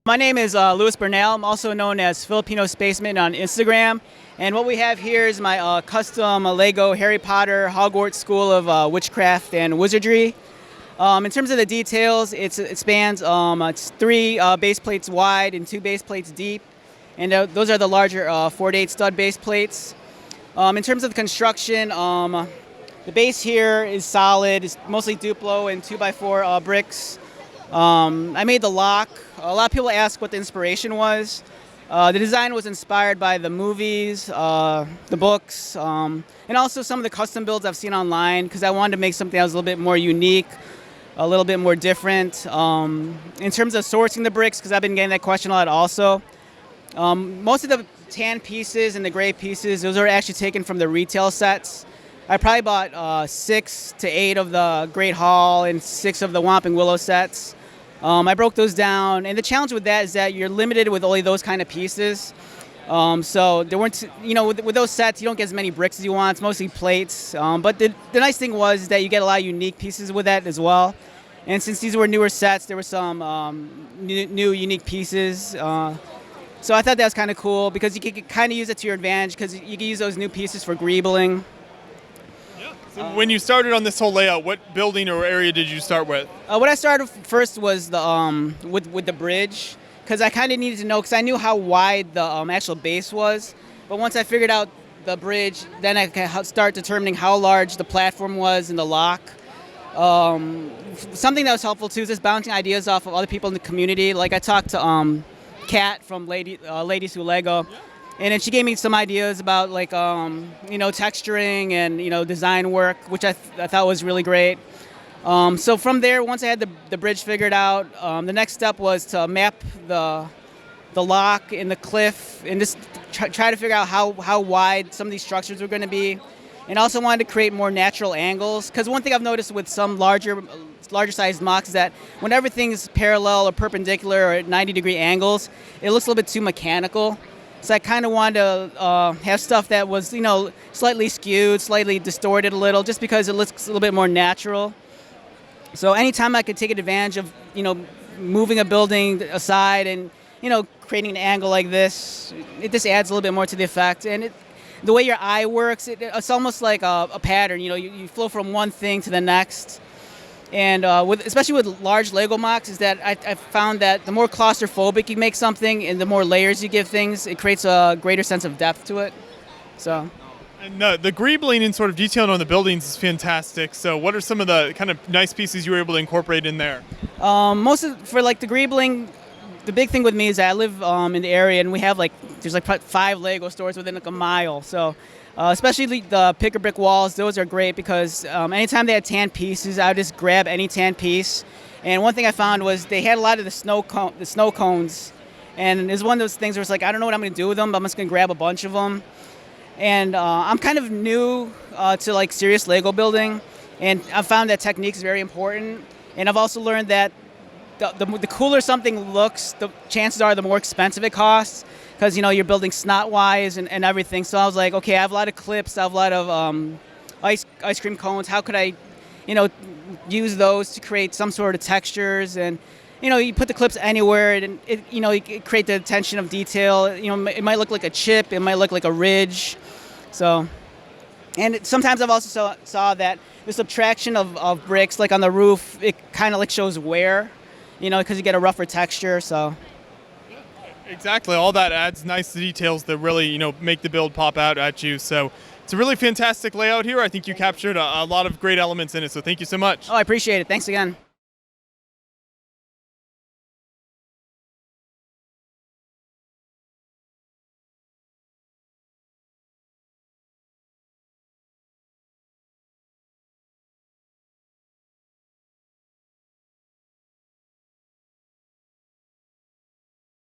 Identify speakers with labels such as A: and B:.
A: My name is Bernal. I'm also known as Filipino Spaceman on Instagram. And what we have here is my custom Lego Harry Potter Hogwarts School of Witchcraft and Wizardry. In terms of the details, it spans it's 3 base plates wide and 2 base plates deep. And those are the larger 4-8 stud base plates. In terms of the construction, the base here is solid. It's mostly Duplo and 2x4 bricks. I made the lock. A lot of people ask what the inspiration was. The design was inspired by the movies, the books, and also some of the custom builds I've seen online because I wanted to make something that was a little bit more unique, a little bit more different. In terms of sourcing the bricks, because I've been getting that question a lot also, most of the tan pieces and the gray pieces, those are actually taken from the retail sets. I probably bought 6 to 8 of the Great Hall and 6 of the Whomping Willow sets. I broke those down, and the challenge with that is that you're limited with only those kind of pieces. So there weren't, with those sets, you don't get as many bricks as you want. It's mostly plates. But the nice thing was that you get a lot of unique pieces with that as well. And since these were newer sets, there were some new unique pieces. So I thought that was kind of cool because you could kind of use it to your advantage because you can use those new pieces for greebling.
B: So when you started on this whole layout, what building or area did you start with?
A: What I started first was the with the bridge, because I kind of needed to know, because I knew how wide the actual base was. But once I figured out the bridge, then I could start determining how large the platform was and the lock. Something that was helpful too is just bouncing ideas off of other people in the community. Like I talked to Kat from Ladies Who Lego. And then she gave me some ideas about texturing and design work, which I thought was really great. So from there, once I had the bridge figured out, the next step was to map the lock and the cliff and just try to figure out how wide some of these structures were going to be. And also wanted to create more natural angles, because one thing I've noticed with some larger sized mocks is that when everything's parallel or perpendicular or at 90-degree angles, it looks a little bit too mechanical. So I kind of wanted to have stuff that was, slightly skewed, slightly distorted a little, just because it looks a little bit more natural. So anytime I could take advantage of, moving a building aside and, creating an angle like this, it just adds a little bit more to the effect. And the way your eye works, it's almost like a pattern. You flow from one thing to the next. And especially with large Lego mocks, is that I found that the more claustrophobic you make something and the more layers you give things, it creates a greater sense of depth to it. So.
B: And the greebling and sort of detailing on the buildings is fantastic. So what are some of the kind of nice pieces you were able to incorporate in there?
A: For the greebling, the big thing with me is that I live in the area and we have there's 5 Lego stores within a mile. So. Especially the picker brick walls, those are great because anytime they had tan pieces, I would just grab any tan piece. And one thing I found was they had a lot of the snow cones, and it's one of those things where it's like I don't know what I'm going to do with them, but I'm just going to grab a bunch of them. And I'm kind of new to serious Lego building, and I've found that technique is very important. And I've also learned that the cooler something looks, the chances are the more expensive it costs. Because you're building snot-wise and everything. So I was like, okay, I have a lot of clips, I have a lot of ice cream cones. How could I, use those to create some sort of textures? And you put the clips anywhere, and it create the attention of detail. It might look like a chip, it might look like a ridge. So, and sometimes I've also saw that the subtraction of bricks, like on the roof, it kind of shows wear, because you get a rougher texture. So.
B: Exactly. All that adds nice details that really, make the build pop out at you. So it's a really fantastic layout here. I think you captured a lot of great elements in it. So thank you so much.
A: Oh, I appreciate it. Thanks again.